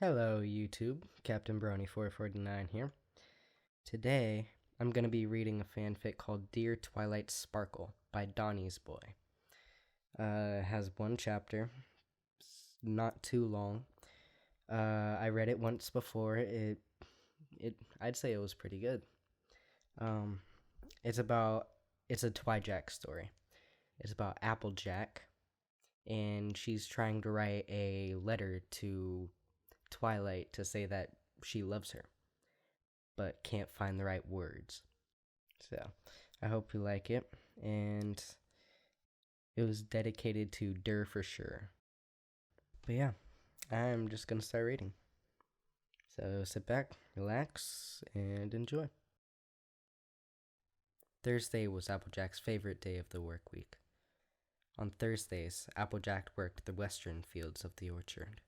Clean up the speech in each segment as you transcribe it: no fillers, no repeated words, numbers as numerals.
Hello YouTube, Captain Brony449 here. Today, I'm going to be reading a fanfic called Dear Twilight Sparkle by Donnie's Boy. It has one chapter, it's not too long. I read it once before, I'd say it was pretty good. It's a Twilight story. It's about Applejack, and she's trying to write a letter to Twilight to say that she loves her, but can't find the right words. So, I hope you like it, and it was dedicated to Der for sure. But yeah, I'm just gonna start reading. So sit back, relax, and enjoy. Thursday was Applejack's favorite day of the work week. On Thursdays, Applejack worked the western fields of the orchard.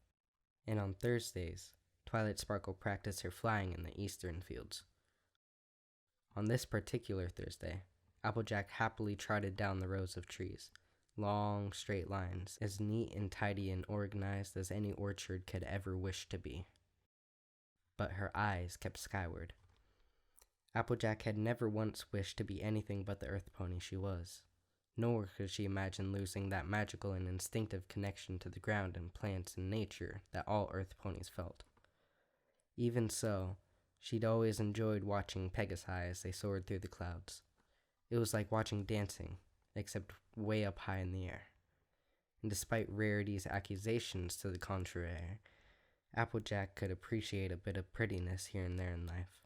And on Thursdays, Twilight Sparkle practiced her flying in the eastern fields. On this particular Thursday, Applejack happily trotted down the rows of trees, long, straight lines, as neat and tidy and organized as any orchard could ever wish to be. But her eyes kept skyward. Applejack had never once wished to be anything but the earth pony she was. Nor could she imagine losing that magical and instinctive connection to the ground and plants and nature that all earth ponies felt. Even so, she'd always enjoyed watching Pegasi as they soared through the clouds. It was like watching dancing, except way up high in the air. And despite Rarity's accusations to the contrary, Applejack could appreciate a bit of prettiness here and there in life,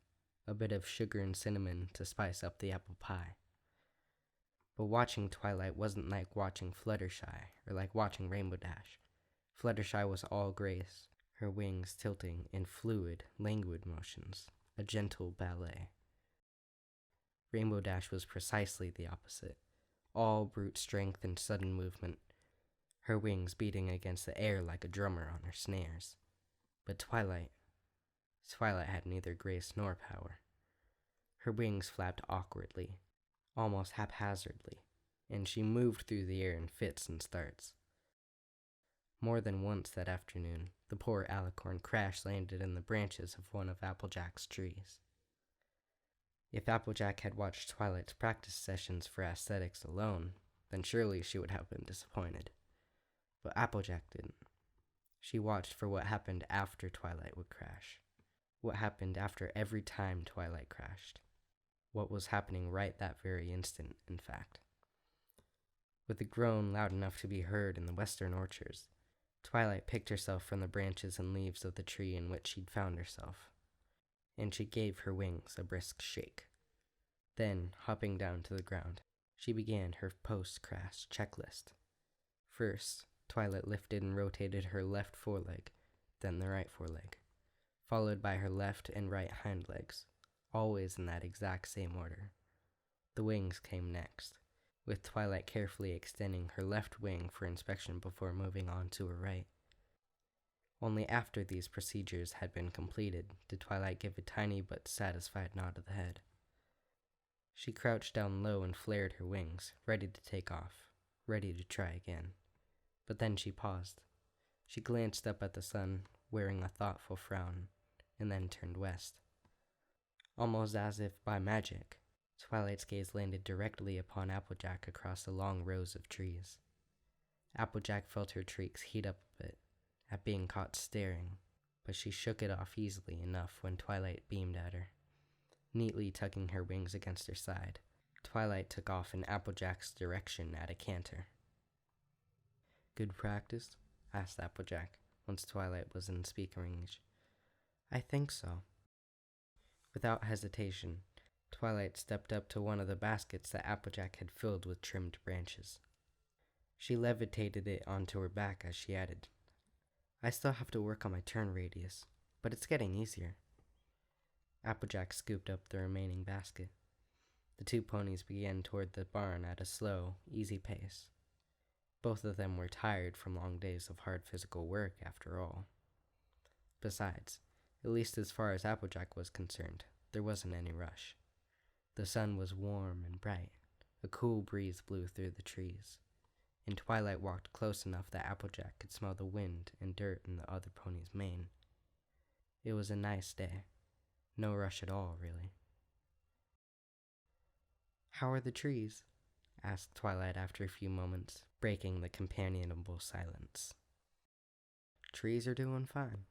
a bit of sugar and cinnamon to spice up the apple pie. But watching Twilight wasn't like watching Fluttershy or like watching Rainbow Dash. Fluttershy was all grace, her wings tilting in fluid, languid motions, a gentle ballet. Rainbow Dash was precisely the opposite, all brute strength and sudden movement, her wings beating against the air like a drummer on her snares. But Twilight had neither grace nor power. Her wings flapped awkwardly, almost haphazardly, and she moved through the air in fits and starts. More than once that afternoon, the poor alicorn crash-landed in the branches of one of Applejack's trees. If Applejack had watched Twilight's practice sessions for aesthetics alone, then surely she would have been disappointed. But Applejack didn't. She watched for what happened after Twilight would crash. What happened after every time Twilight crashed. What was happening right that very instant, in fact. With a groan loud enough to be heard in the western orchards, Twilight picked herself from the branches and leaves of the tree in which she'd found herself, and she gave her wings a brisk shake. Then, hopping down to the ground, she began her post-crash checklist. First, Twilight lifted and rotated her left foreleg, then the right foreleg, followed by her left and right hind legs, always in that exact same order. The wings came next, with Twilight carefully extending her left wing for inspection before moving on to her right. Only after these procedures had been completed did Twilight give a tiny but satisfied nod of the head. She crouched down low and flared her wings, ready to take off, ready to try again. But then she paused. She glanced up at the sun, wearing a thoughtful frown, and then turned west. Almost as if by magic, Twilight's gaze landed directly upon Applejack across the long rows of trees. Applejack felt her cheeks heat up a bit at being caught staring, but she shook it off easily enough when Twilight beamed at her. Neatly tucking her wings against her side, Twilight took off in Applejack's direction at a canter. "Good practice?" asked Applejack, once Twilight was in speaking range. "I think so." Without hesitation, Twilight stepped up to one of the baskets that Applejack had filled with trimmed branches. She levitated it onto her back as she added, "I still have to work on my turn radius, but it's getting easier." Applejack scooped up the remaining basket. The two ponies began toward the barn at a slow, easy pace. Both of them were tired from long days of hard physical work, after all. Besides, at least as far as Applejack was concerned, there wasn't any rush. The sun was warm and bright. A cool breeze blew through the trees, and Twilight walked close enough that Applejack could smell the wind and dirt in the other pony's mane. It was a nice day. No rush at all, really. "How are the trees?" asked Twilight after a few moments, breaking the companionable silence. "Trees are doing fine."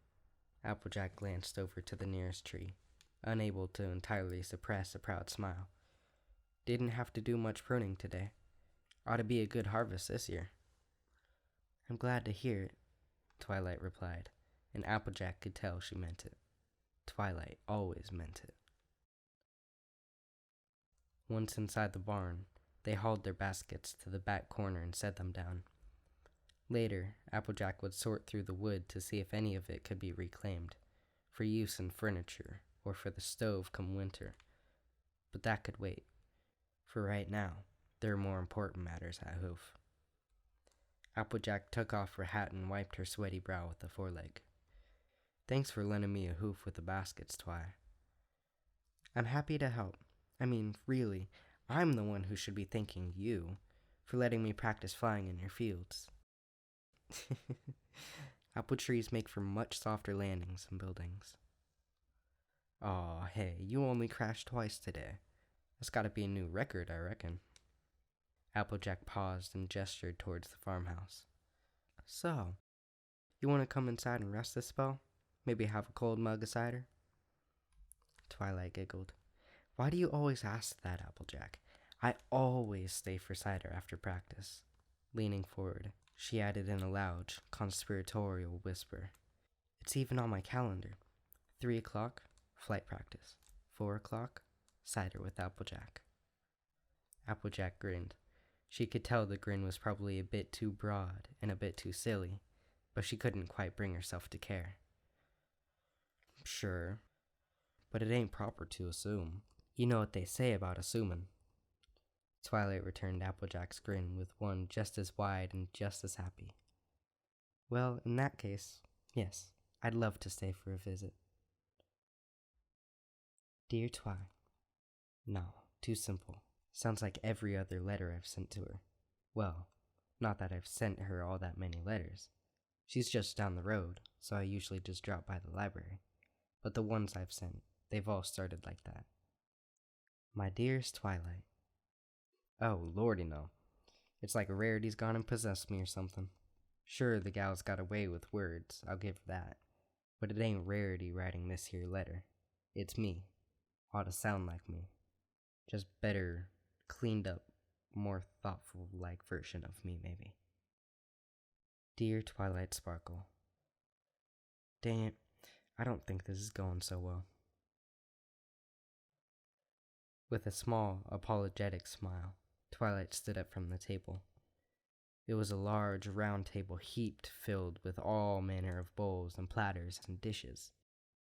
Applejack glanced over to the nearest tree, unable to entirely suppress a proud smile. "Didn't have to do much pruning today. Ought to be a good harvest this year." "I'm glad to hear it," Twilight replied, and Applejack could tell she meant it. Twilight always meant it. Once inside the barn, they hauled their baskets to the back corner and set them down. Later, Applejack would sort through the wood to see if any of it could be reclaimed, for use in furniture or for the stove come winter. But that could wait. For right now, there are more important matters at hoof. Applejack took off her hat and wiped her sweaty brow with a foreleg. "Thanks for lending me a hoof with the baskets, Twi." "I'm happy to help. I mean, really, I'm the one who should be thanking you for letting me practice flying in your fields." Apple trees make for much softer landings and buildings. "Aw, hey, you only crashed twice today. That's gotta be a new record, I reckon." Applejack paused and gestured towards the farmhouse. "So, you want to come inside and rest a spell? Maybe have a cold mug of cider?" Twilight giggled. "Why do you always ask that, Applejack? I always stay for cider after practice." Leaning forward, she added in a loud, conspiratorial whisper, "It's even on my calendar. 3 o'clock, flight practice. 4 o'clock, cider with Applejack." Applejack grinned. She could tell the grin was probably a bit too broad and a bit too silly, but she couldn't quite bring herself to care. "Sure, but it ain't proper to assume. You know what they say about assuming." Twilight returned Applejack's grin with one just as wide and just as happy. "Well, in that case, yes, I'd love to stay for a visit." "Dear Twi." No, too simple. Sounds like every other letter I've sent to her. Well, not that I've sent her all that many letters. She's just down the road, so I usually just drop by the library. But the ones I've sent, they've all started like that. "My dearest Twilight." Oh, lordy no. It's like Rarity's gone and possessed me or something. Sure, the gal's got away with words, I'll give her that. But it ain't Rarity writing this here letter. It's me. Ought to sound like me. Just better, cleaned up, more thoughtful-like version of me, maybe. "Dear Twilight Sparkle." Dang it, I don't think this is going so well. With a small, apologetic smile, Twilight stood up from the table. It was a large, round table heaped filled with all manner of bowls and platters and dishes,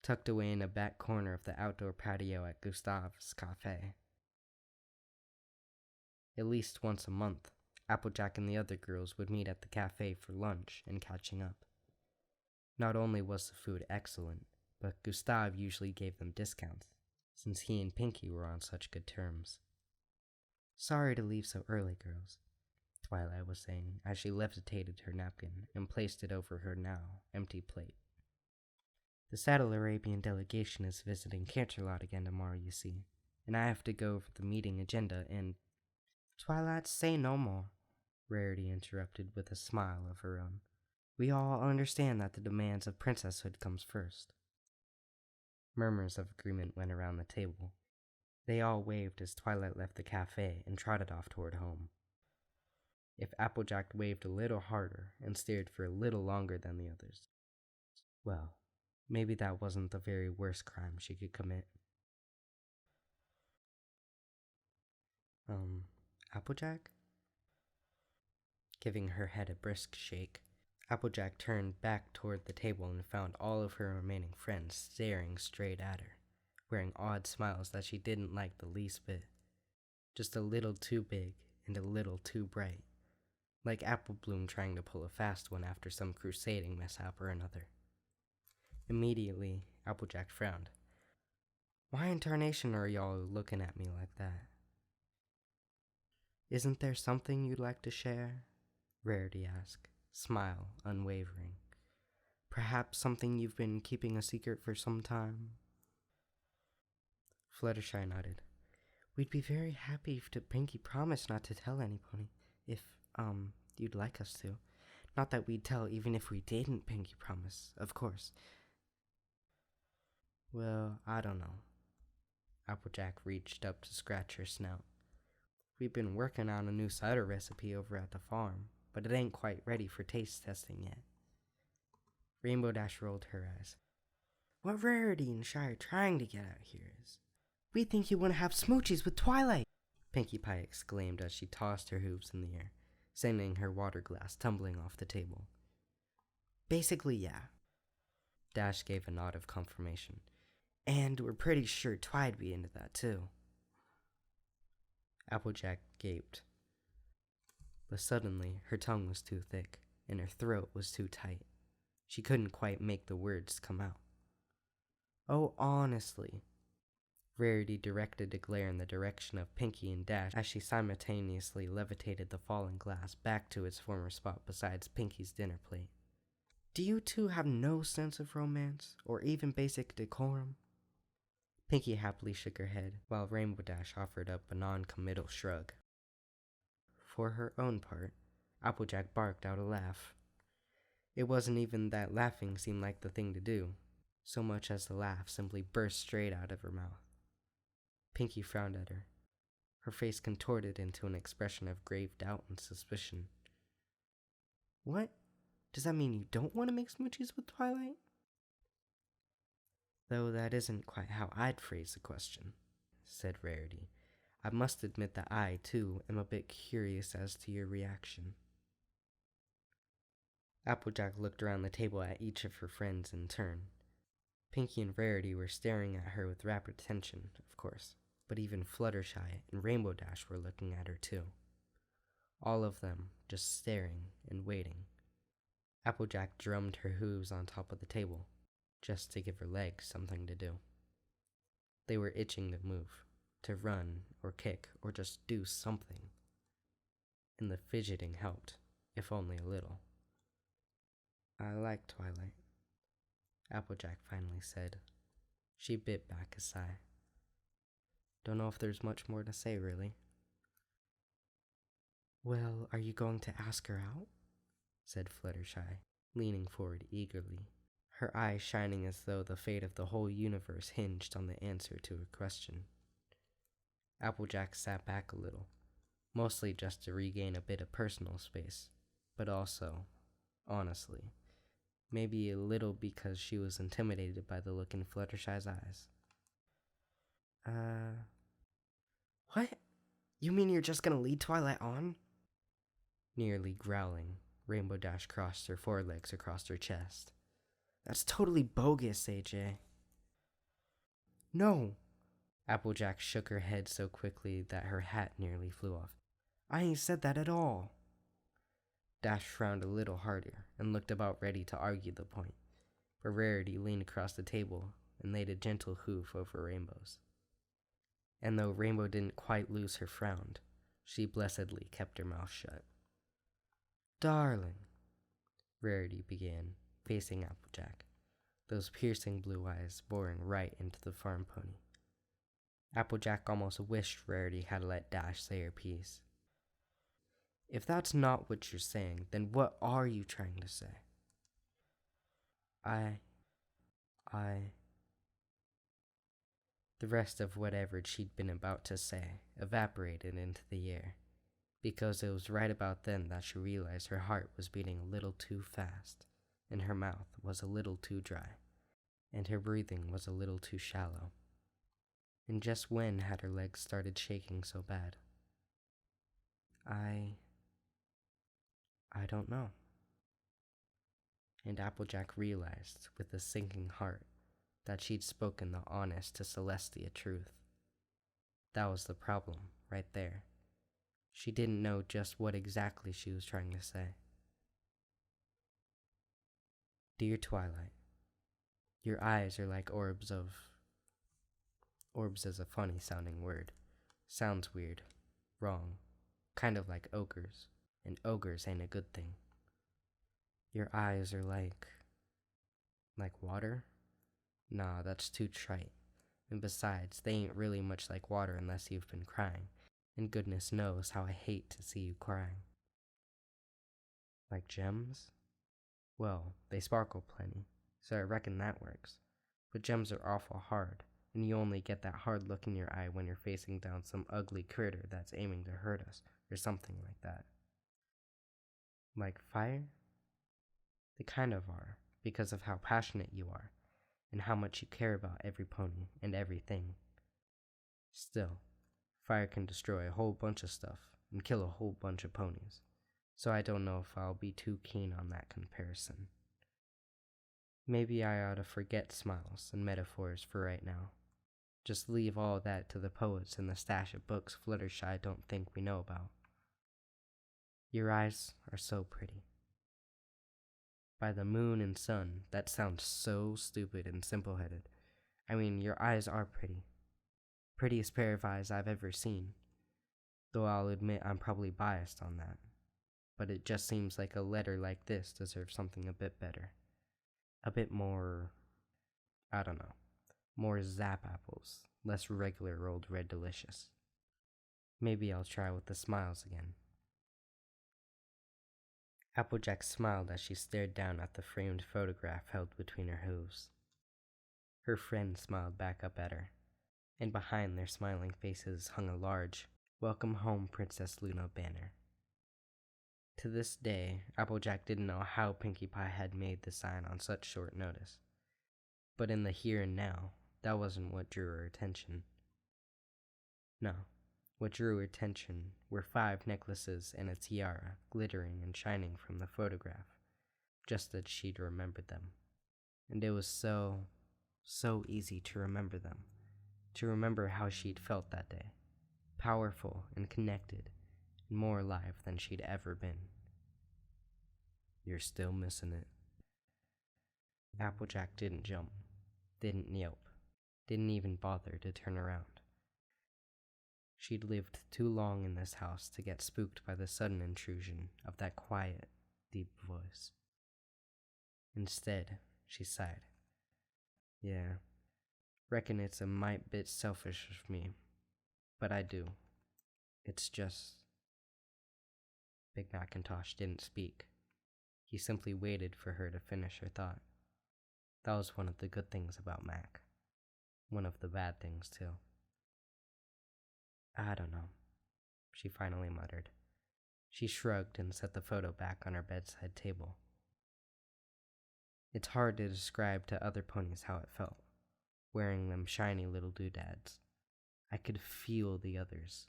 tucked away in a back corner of the outdoor patio at Gustave's cafe. At least once a month, Applejack and the other girls would meet at the cafe for lunch and catching up. Not only was the food excellent, but Gustave usually gave them discounts, since he and Pinky were on such good terms. "Sorry to leave so early, girls," Twilight was saying as she levitated her napkin and placed it over her now empty plate. "The Saddle Arabian delegation is visiting Canterlot again tomorrow, you see, and I have to go over the meeting agenda and—" "Twilight, say no more," Rarity interrupted with a smile of her own. "We all understand that the demands of princesshood comes first." Murmurs of agreement went around the table. They all waved as Twilight left the cafe and trotted off toward home. If Applejack waved a little harder and stared for a little longer than the others, well, maybe that wasn't the very worst crime she could commit. Applejack?" Giving her head a brisk shake, Applejack turned back toward the table and found all of her remaining friends staring straight at her, wearing odd smiles that she didn't like the least bit. Just a little too big and a little too bright, like Apple Bloom trying to pull a fast one after some crusading mishap or another. Immediately, Applejack frowned. "Why in tarnation are y'all looking at me like that?" "Isn't there something you'd like to share?" Rarity asked, smile unwavering. Perhaps something you've been keeping a secret for some time? Fluttershy nodded. We'd be very happy to Pinky promise not to tell anybody, if, you'd like us to. Not that we'd tell even if we didn't, Pinky promise, of course. Well, I don't know. Applejack reached up to scratch her snout. We've been working on a new cider recipe over at the farm, but it ain't quite ready for taste testing yet. Rainbow Dash rolled her eyes. What Rarity and Shy are trying to get at here is, we think you want to have smoochies with Twilight, Pinkie Pie exclaimed as she tossed her hooves in the air, sending her water glass tumbling off the table. Basically, yeah. Dash gave a nod of confirmation. And we're pretty sure Twi'd be into that, too. Applejack gaped. But suddenly, her tongue was too thick, and her throat was too tight. She couldn't quite make the words come out. Oh, honestly. Rarity directed a glare in the direction of Pinkie and Dash as she simultaneously levitated the fallen glass back to its former spot beside Pinkie's dinner plate. Do you two have no sense of romance, or even basic decorum? Pinkie happily shook her head, while Rainbow Dash offered up a non-committal shrug. For her own part, Applejack barked out a laugh. It wasn't even that laughing seemed like the thing to do, so much as the laugh simply burst straight out of her mouth. Pinkie frowned at her. Her face contorted into an expression of grave doubt and suspicion. What? Does that mean you don't want to make smoochies with Twilight? Though that isn't quite how I'd phrase the question, said Rarity. I must admit that I, too, am a bit curious as to your reaction. Applejack looked around the table at each of her friends in turn. Pinkie and Rarity were staring at her with rapt attention, of course, but even Fluttershy and Rainbow Dash were looking at her too. All of them just staring and waiting. Applejack drummed her hooves on top of the table, just to give her legs something to do. They were itching to move, to run or kick or just do something. And the fidgeting helped, if only a little. I like Twilight, Applejack finally said. She bit back a sigh. Don't know if there's much more to say, really. Well, are you going to ask her out? Said Fluttershy, leaning forward eagerly, her eyes shining as though the fate of the whole universe hinged on the answer to her question. Applejack sat back a little, mostly just to regain a bit of personal space, but also, honestly, maybe a little because she was intimidated by the look in Fluttershy's eyes. What? You mean you're just gonna lead Twilight on? Nearly growling, Rainbow Dash crossed her forelegs across her chest. That's totally bogus, AJ. No. Applejack shook her head so quickly that her hat nearly flew off. I ain't said that at all. Dash frowned a little harder and looked about ready to argue the point, but Rarity leaned across the table and laid a gentle hoof over Rainbow's. And though Rainbow didn't quite lose her frown, she blessedly kept her mouth shut. Darling, Rarity began, facing Applejack, those piercing blue eyes boring right into the farm pony. Applejack almost wished Rarity had let Dash say her piece. If that's not what you're saying, then what are you trying to say? The rest of whatever she'd been about to say evaporated into the air, because it was right about then that she realized her heart was beating a little too fast, and her mouth was a little too dry, and her breathing was a little too shallow. And just when had her legs started shaking so bad? I don't know. And Applejack realized, with a sinking heart, that she'd spoken the honest to Celestia truth. That was the problem, right there. She didn't know just what exactly she was trying to say. Dear Twilight, your eyes are like orbs of... Orbs is a funny sounding word. Sounds weird. Wrong. Kind of like ogres. And ogres ain't a good thing. Your eyes are like... Like water? Nah, that's too trite. And besides, they ain't really much like water unless you've been crying. And goodness knows how I hate to see you crying. Like gems? Well, they sparkle plenty, so I reckon that works. But gems are awful hard, and you only get that hard look in your eye when you're facing down some ugly critter that's aiming to hurt us, or something like that. Like fire? They kind of are, because of how passionate you are, and how much you care about every pony and everything. Still, fire can destroy a whole bunch of stuff and kill a whole bunch of ponies, so I don't know if I'll be too keen on that comparison. Maybe I ought to forget smiles and metaphors for right now. Just leave all that to the poets and the stash of books Fluttershy don't think we know about. Your eyes are so pretty. By the moon and sun, that sounds so stupid and simple-headed. I mean, your eyes are pretty. Prettiest pair of eyes I've ever seen. Though I'll admit I'm probably biased on that. But it just seems like a letter like this deserves something a bit better. A bit more, I don't know, more zap apples, less regular old red delicious. Maybe I'll try with the smiles again. Applejack smiled as she stared down at the framed photograph held between her hooves. Her friend smiled back up at her, and behind their smiling faces hung a large, "Welcome Home, Princess Luna" banner. To this day, Applejack didn't know how Pinkie Pie had made the sign on such short notice. But in the here and now, that wasn't what drew her attention. No, what drew her attention were 5 necklaces and a tiara glittering and shining from the photograph, just as she'd remembered them. And it was so easy to remember them, to remember how she'd felt that day, powerful and connected, and more alive than she'd ever been. You're still missing it. Applejack didn't jump, didn't yelp, didn't even bother to turn around. She'd lived too long in this house to get spooked by the sudden intrusion of that quiet, deep voice. Instead, she sighed. Yeah, reckon it's a mite bit selfish of me, but I do. It's just... Big Macintosh didn't speak. He simply waited for her to finish her thought. That was one of the good things about Mac. One of the bad things, too. I don't know, she finally muttered. She shrugged and set the photo back on her bedside table. It's hard to describe to other ponies how it felt, wearing them shiny little doodads. I could feel the others.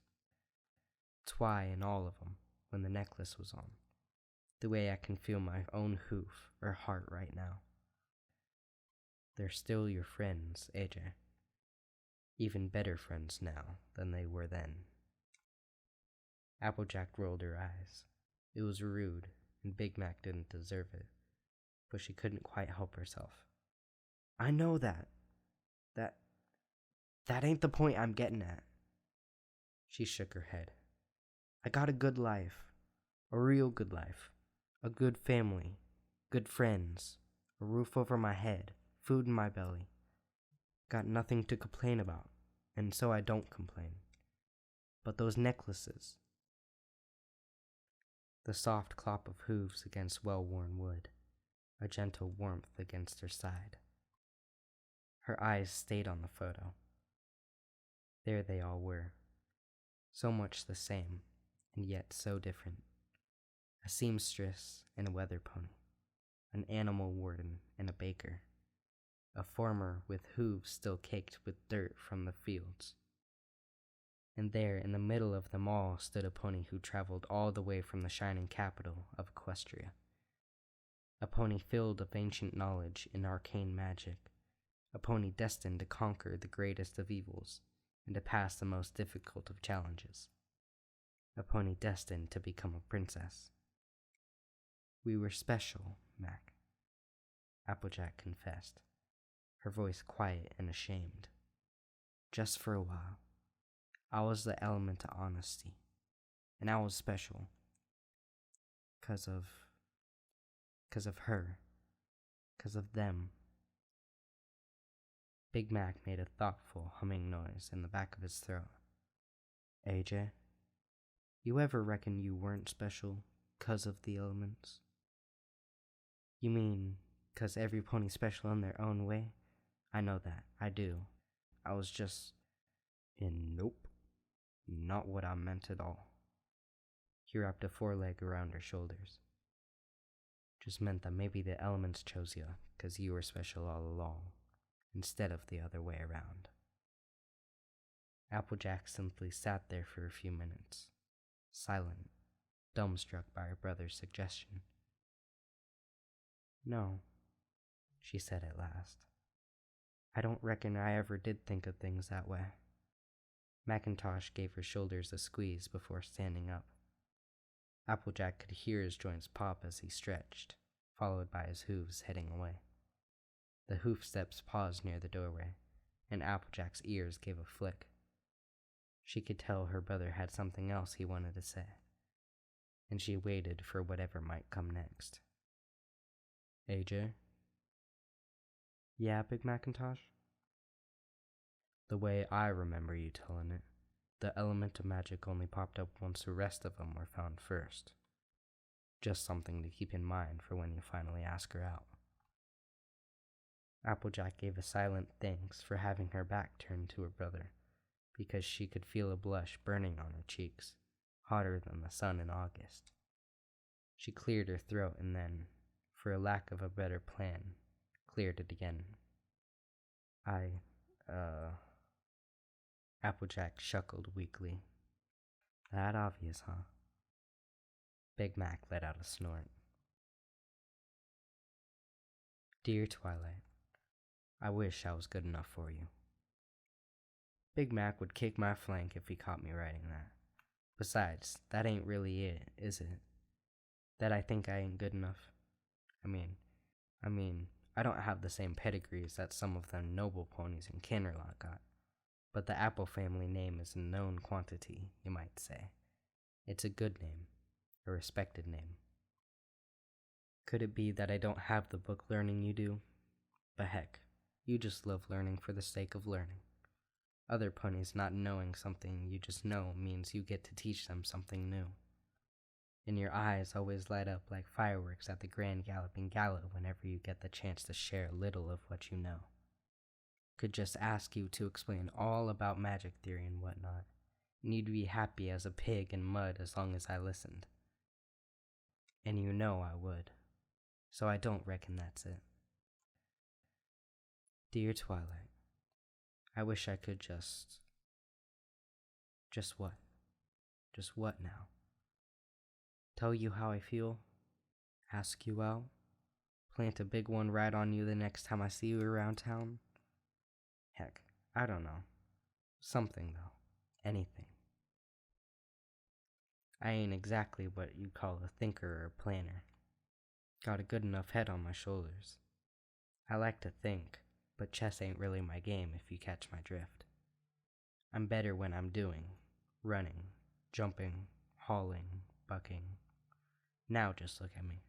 Twy and all of them, when the necklace was on. The way I can feel my own hoof or heart right now. They're still your friends, AJ. Even better friends now than they were then. Applejack rolled her eyes. It was rude, and Big Mac didn't deserve it, but she couldn't quite help herself. I know that. That ain't the point I'm getting at. She shook her head. I got a good life. A real good life. A good family. Good friends. A roof over my head. Food in my belly. Got nothing to complain about, and so I don't complain. But those necklaces. The soft clop of hooves against well-worn wood, a gentle warmth against her side. Her eyes stayed on the photo. There they all were, so much the same, and yet so different. A seamstress and a weather pony, an animal warden and a baker. A farmer with hooves still caked with dirt from the fields. And there, in the middle of them all, stood a pony who traveled all the way from the shining capital of Equestria. A pony filled of ancient knowledge and arcane magic. A pony destined to conquer the greatest of evils and to pass the most difficult of challenges. A pony destined to become a princess. We were special, Mac, Applejack confessed, her voice quiet and ashamed. Just for a while. I was the element of honesty, and I was special. 'Cause of her. 'Cause of them. Big Mac made a thoughtful humming noise in the back of his throat. AJ, you ever reckon you weren't special 'cause of the elements? You mean 'cause every pony's special in their own way? I know that, I do. I was just... Nope, not what I meant at all. He wrapped a foreleg around her shoulders. Just meant that maybe the elements chose you 'cause you were special all along, instead of the other way around. Applejack simply sat there for a few minutes, silent, dumbstruck by her brother's suggestion. No, she said at last. I don't reckon I ever did think of things that way. Macintosh gave her shoulders a squeeze before standing up. Applejack could hear his joints pop as he stretched, followed by his hooves heading away. The hoof steps paused near the doorway, and Applejack's ears gave a flick. She could tell her brother had something else he wanted to say, and she waited for whatever might come next. AJ? Yeah, Big Macintosh? The way I remember you telling it, the element of magic only popped up once the rest of them were found first. Just something to keep in mind for when you finally ask her out. Applejack gave a silent thanks for having her back turned to her brother, because she could feel a blush burning on her cheeks, hotter than the sun in August. She cleared her throat and then, for a lack of a better plan, cleared it again. Applejack chuckled weakly. That obvious, huh? Big Mac let out a snort. Dear Twilight, I wish I was good enough for you. Big Mac would kick my flank if he caught me writing that. Besides, that ain't really it, is it? That I think I ain't good enough? I mean, I don't have the same pedigrees that some of them noble ponies in Canterlot got. But the Apple family name is a known quantity, you might say. It's a good name, a respected name. Could it be that I don't have the book learning you do? But heck, you just love learning for the sake of learning. Other ponies not knowing something you just know means you get to teach them something new. And your eyes always light up like fireworks at the Grand Galloping Gala whenever you get the chance to share a little of what you know. Could just ask you to explain all about magic theory and whatnot, and you'd be happy as a pig in mud as long as I listened. And you know I would, so I don't reckon that's it. Dear Twilight, I wish I could just what? Just what now? Tell you how I feel? Ask you out? Plant a big one right on you the next time I see you around town? Heck, I don't know. Something, though. Anything. I ain't exactly what you'd call a thinker or a planner. Got a good enough head on my shoulders. I like to think, but chess ain't really my game if you catch my drift. I'm better when I'm doing, running, jumping, hauling, bucking. Now just look at me.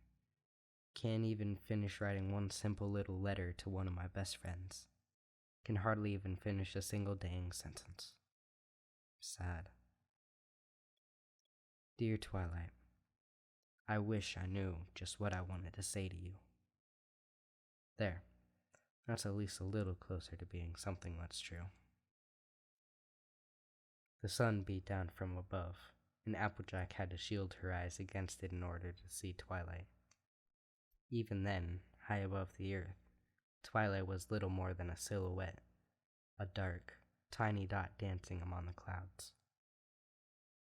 Can't even finish writing one simple little letter to one of my best friends. Can hardly even finish a single dang sentence. Sad. Dear Twilight, I wish I knew just what I wanted to say to you. There, that's at least a little closer to being something that's true. The sun beat down from above, and Applejack had to shield her eyes against it in order to see Twilight. Even then, high above the earth, Twilight was little more than a silhouette, a dark, tiny dot dancing among the clouds.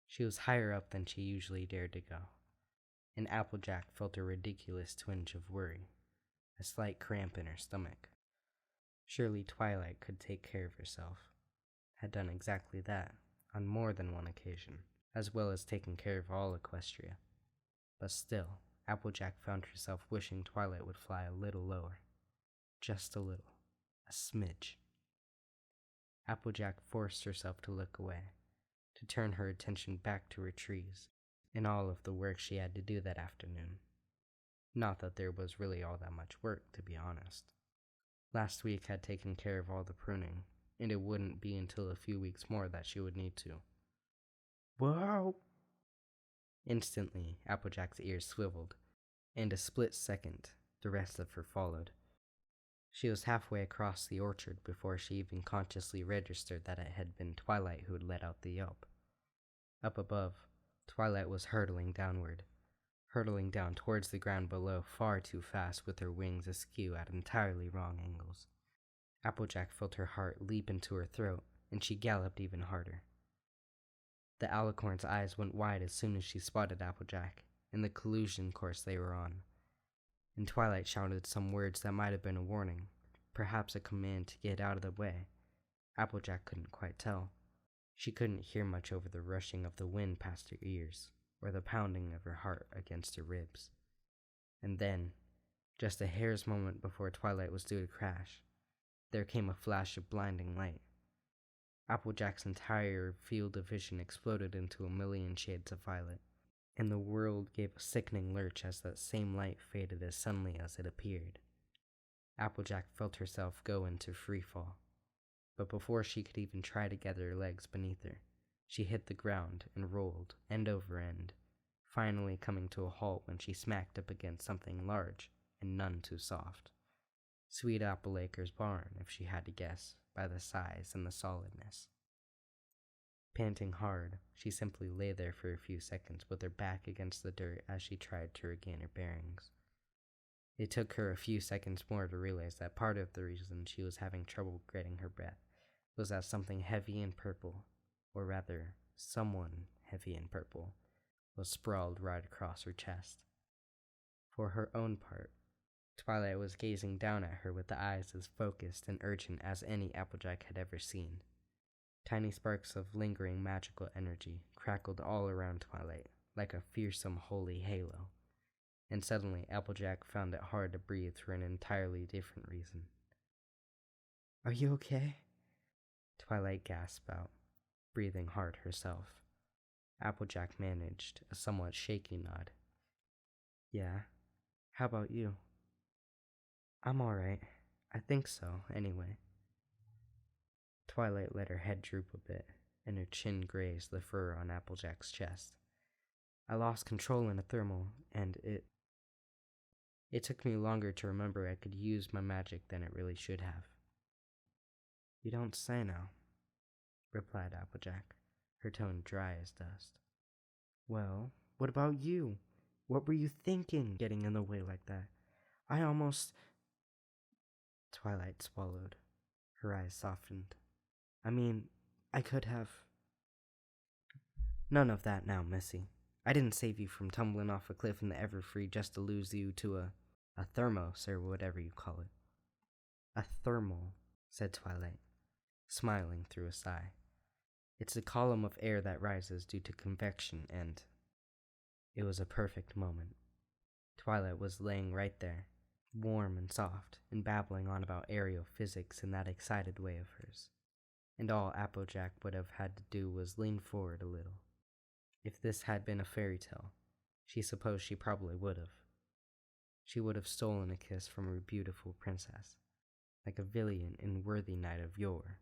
She was higher up than she usually dared to go, and Applejack felt a ridiculous twinge of worry, a slight cramp in her stomach. Surely Twilight could take care of herself, had done exactly that on more than one occasion, as well as taking care of all Equestria. But still, Applejack found herself wishing Twilight would fly a little lower. Just a little. A smidge. Applejack forced herself to look away, to turn her attention back to her trees, and all of the work she had to do that afternoon. Not that there was really all that much work, to be honest. Last week had taken care of all the pruning, and it wouldn't be until a few weeks more that she would need to. Whoa! Instantly, Applejack's ears swiveled, and a split second, the rest of her followed. She was halfway across the orchard before she even consciously registered that it had been Twilight who had let out the yelp. Up above, Twilight was hurtling downward, hurtling down towards the ground below far too fast with her wings askew at entirely wrong angles. Applejack felt her heart leap into her throat, and she galloped even harder. The alicorn's eyes went wide as soon as she spotted Applejack and the collusion course they were on, and Twilight shouted some words that might have been a warning, perhaps a command to get out of the way. Applejack couldn't quite tell. She couldn't hear much over the rushing of the wind past her ears, or the pounding of her heart against her ribs. And then, just a hair's moment before Twilight was due to crash, there came a flash of blinding light. Applejack's entire field of vision exploded into a million shades of violet, and the world gave a sickening lurch as that same light faded as suddenly as it appeared. Applejack felt herself go into free fall, but before she could even try to gather her legs beneath her, she hit the ground and rolled end over end, finally coming to a halt when she smacked up against something large and none too soft. Sweet Appleacre's barn, if she had to guess, by the size and the solidness. Panting hard, she simply lay there for a few seconds with her back against the dirt as she tried to regain her bearings. It took her a few seconds more to realize that part of the reason she was having trouble getting her breath was that something heavy and purple, or rather, someone heavy and purple, was sprawled right across her chest. For her own part, Twilight was gazing down at her with the eyes as focused and urgent as any Applejack had ever seen. Tiny sparks of lingering magical energy crackled all around Twilight, like a fearsome holy halo, and suddenly Applejack found it hard to breathe for an entirely different reason. "Are you okay?" Twilight gasped out, breathing hard herself. Applejack managed a somewhat shaky nod. "Yeah, how about you?" "I'm alright. I think so, anyway." Twilight let her head droop a bit, and her chin grazed the fur on Applejack's chest. "I lost control in a thermal, and it took me longer to remember I could use my magic than it really should have." "You don't say now," replied Applejack, her tone dry as dust. "Well, what about you? What were you thinking, getting in the way like that? I almost—" Twilight swallowed. Her eyes softened. I could have. "None of that now, Missy. I didn't save you from tumbling off a cliff in the Everfree just to lose you to a thermos, or whatever you call it." "A thermal," said Twilight, smiling through a sigh. "It's a column of air that rises due to convection and—" It was a perfect moment. Twilight was laying right there, warm and soft, and babbling on about aerial physics in that excited way of hers. And all Applejack would have had to do was lean forward a little. If this had been a fairy tale, she supposed she probably would have. She would have stolen a kiss from her beautiful princess, like a valiant and worthy knight of yore,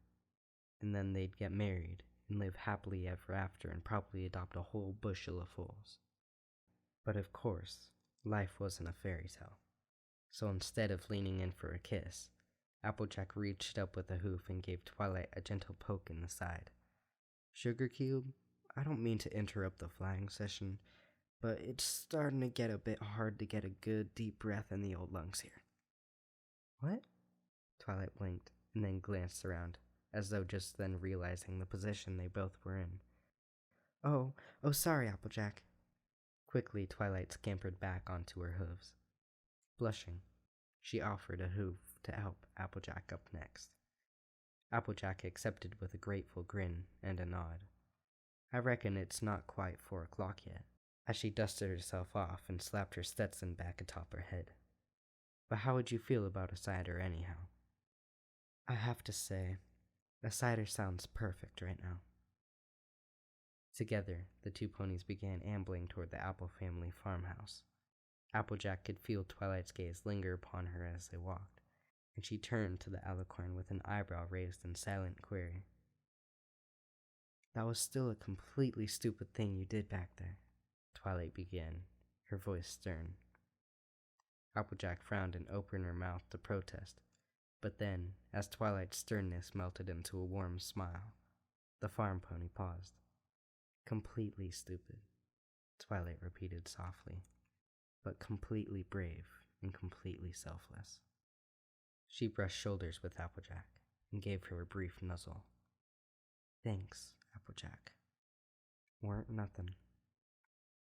and then they'd get married and live happily ever after and probably adopt a whole bushel of foals. But of course, life wasn't a fairy tale. So instead of leaning in for a kiss, Applejack reached up with a hoof and gave Twilight a gentle poke in the side. "Sugar Cube, I don't mean to interrupt the flying session, but it's starting to get a bit hard to get a good deep breath in the old lungs here." "What?" Twilight blinked and then glanced around, as though just then realizing the position they both were in. Oh, sorry, Applejack." Quickly, Twilight scampered back onto her hooves. Blushing, she offered a hoof to help Applejack up next. Applejack accepted with a grateful grin and a nod. "I reckon it's not quite 4 o'clock yet," as she dusted herself off and slapped her Stetson back atop her head. "But how would you feel about a cider anyhow?" "I have to say, a cider sounds perfect right now." Together, the two ponies began ambling toward the Apple family farmhouse. Applejack could feel Twilight's gaze linger upon her as they walked, and she turned to the alicorn with an eyebrow raised in silent query. "That was still a completely stupid thing you did back there," Twilight began, her voice stern. Applejack frowned and opened her mouth to protest, but then, as Twilight's sternness melted into a warm smile, the farm pony paused. "Completely stupid," Twilight repeated softly, "but completely brave and completely selfless." She brushed shoulders with Applejack and gave her a brief nuzzle. "Thanks, Applejack." "Weren't nothing,"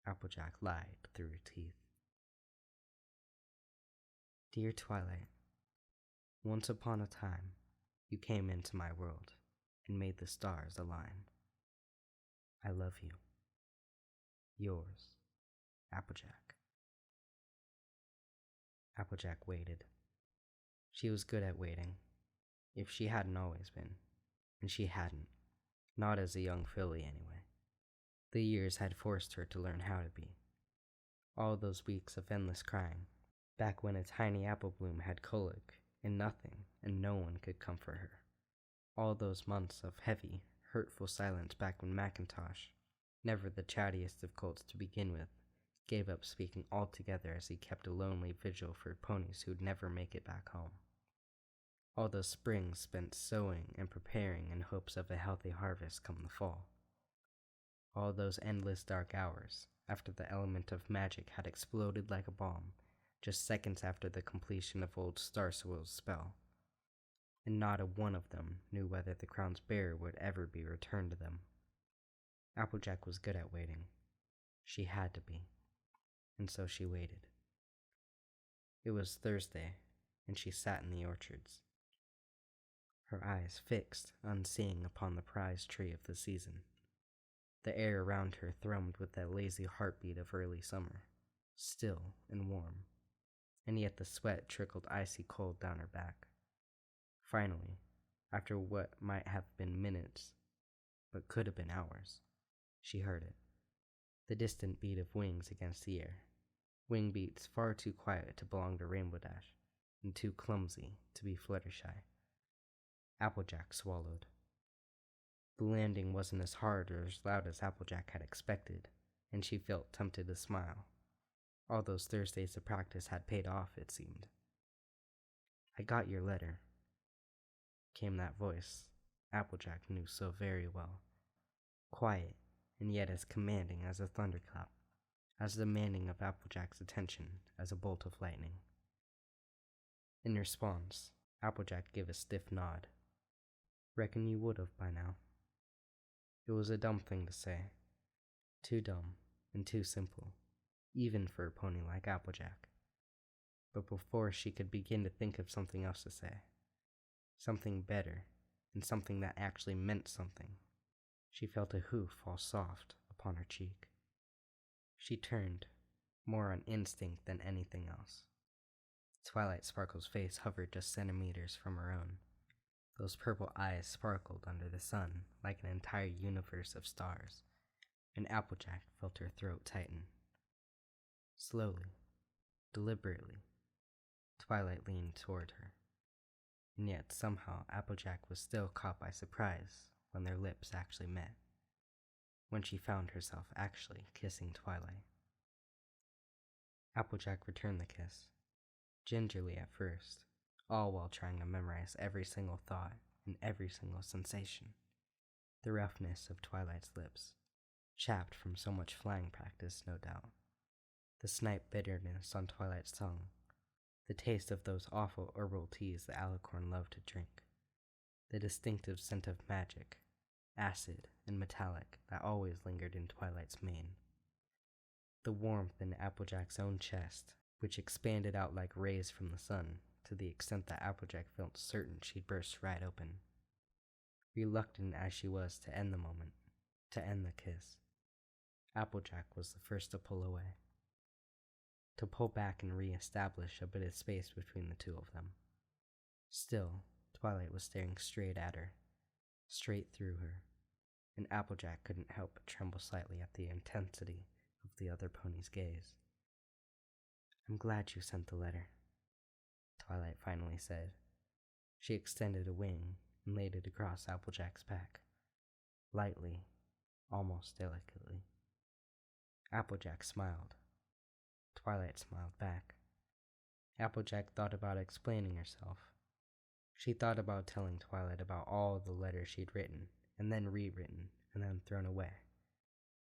Applejack lied through her teeth. Dear Twilight, once upon a time, you came into my world and made the stars align. I love you. Yours, Applejack. Applejack waited. She was good at waiting, if she hadn't always been, and she hadn't, not as a young filly anyway. The years had forced her to learn how to be. All those weeks of endless crying, back when a tiny apple bloom had colic and nothing and no one could comfort her. All those months of heavy, hurtful silence back when Macintosh, never the chattiest of colts to begin with, gave up speaking altogether as he kept a lonely vigil for ponies who'd never make it back home. All those springs spent sowing and preparing in hopes of a healthy harvest come the fall. All those endless dark hours after the element of magic had exploded like a bomb, just seconds after the completion of old Starswell's spell. And not a one of them knew whether the crown's bearer would ever be returned to them. Applejack was good at waiting. She had to be. And so she waited. It was Thursday, and she sat in the orchards, her eyes fixed, unseeing upon the prize tree of the season. The air around her thrummed with that lazy heartbeat of early summer, still and warm, and yet the sweat trickled icy cold down her back. Finally, after what might have been minutes, but could have been hours, she heard it. The distant beat of wings against the air. Wing beats far too quiet to belong to Rainbow Dash, and too clumsy to be Fluttershy. Applejack swallowed. The landing wasn't as hard or as loud as Applejack had expected, and she felt tempted to smile. All those Thursdays of practice had paid off, it seemed. "I got your letter," came that voice Applejack knew so very well. Quiet, and yet as commanding as a thunderclap, as demanding of Applejack's attention as a bolt of lightning. In response, Applejack gave a stiff nod. "Reckon you would have by now." It was a dumb thing to say. Too dumb and too simple, even for a pony like Applejack. But before she could begin to think of something else to say, something better, and something that actually meant something, she felt a hoof fall soft upon her cheek. She turned, more on instinct than anything else. Twilight Sparkle's face hovered just centimeters from her own. Those purple eyes sparkled under the sun like an entire universe of stars, and Applejack felt her throat tighten. Slowly, deliberately, Twilight leaned toward her, and yet somehow Applejack was still caught by surprise when their lips actually met, when she found herself actually kissing Twilight. Applejack returned the kiss, gingerly at first, all while trying to memorize every single thought and every single sensation. The roughness of Twilight's lips, chapped from so much flying practice, no doubt. The snipe bitterness on Twilight's tongue, the taste of those awful herbal teas the alicorn loved to drink, the distinctive scent of magic, acid and metallic that always lingered in Twilight's mane. The warmth in Applejack's own chest, which expanded out like rays from the sun, to the extent that Applejack felt certain she'd burst right open. Reluctant as she was to end the moment, to end the kiss, Applejack was the first to pull away, to pull back and re-establish a bit of space between the two of them. Still, Twilight was staring straight at her, straight through her, and Applejack couldn't help but tremble slightly at the intensity of the other pony's gaze. "I'm glad you sent the letter," Twilight finally said, She extended a wing and laid it across Applejack's back, lightly, almost delicately. Applejack smiled. Twilight smiled back. Applejack thought about explaining herself. She thought about telling Twilight about all the letters she'd written, and then rewritten, and then thrown away.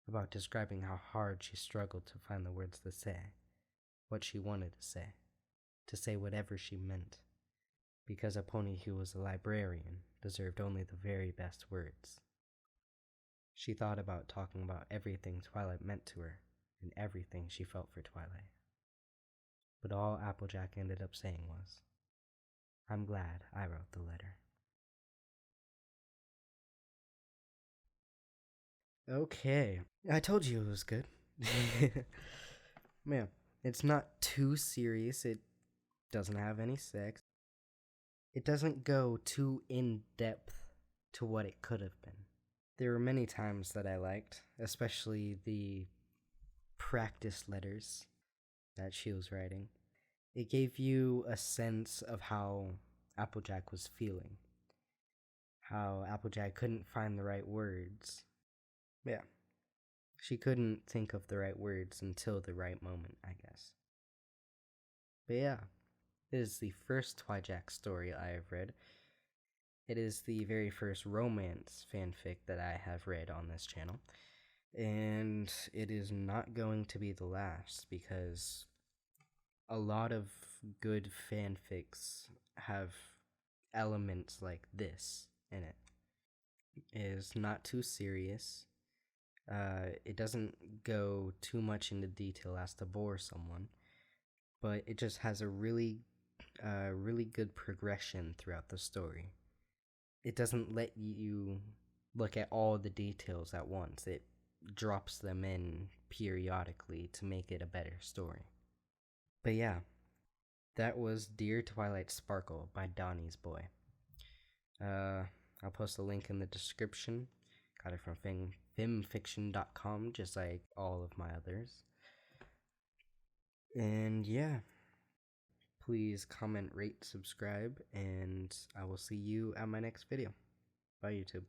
About describing how hard she struggled to find the words to say, what she wanted to say whatever she meant, because a pony who was a librarian deserved only the very best words. She thought about talking about everything Twilight meant to her, and everything she felt for Twilight. But all Applejack ended up saying was, "I'm glad I wrote the letter." Okay, I told you it was good. Man, it's not too serious. It doesn't have any sex. It doesn't go too in depth to what it could have been. There were many times that I liked, especially the practice letters that she was writing. It gave you a sense of how Applejack was feeling, how Applejack couldn't find the right words. Yeah, she couldn't think of the right words until the right moment, I guess. But yeah, it is the first Twilight story I have read. It is the very first romance fanfic that I have read on this channel. And it is not going to be the last, because a lot of good fanfics have elements like this in it. It is not too serious. It doesn't go too much into detail as to bore someone, but it just has a really good progression throughout the story. It doesn't let you look at all the details at once. It drops them in periodically to make it a better story. But yeah, that was Dear Twilight Sparkle by Donnie's Boy. I'll post a link in the description. Got it from femfiction.com, just like all of my others. And yeah, please comment, rate, subscribe, and I will see you at my next video. Bye, YouTube.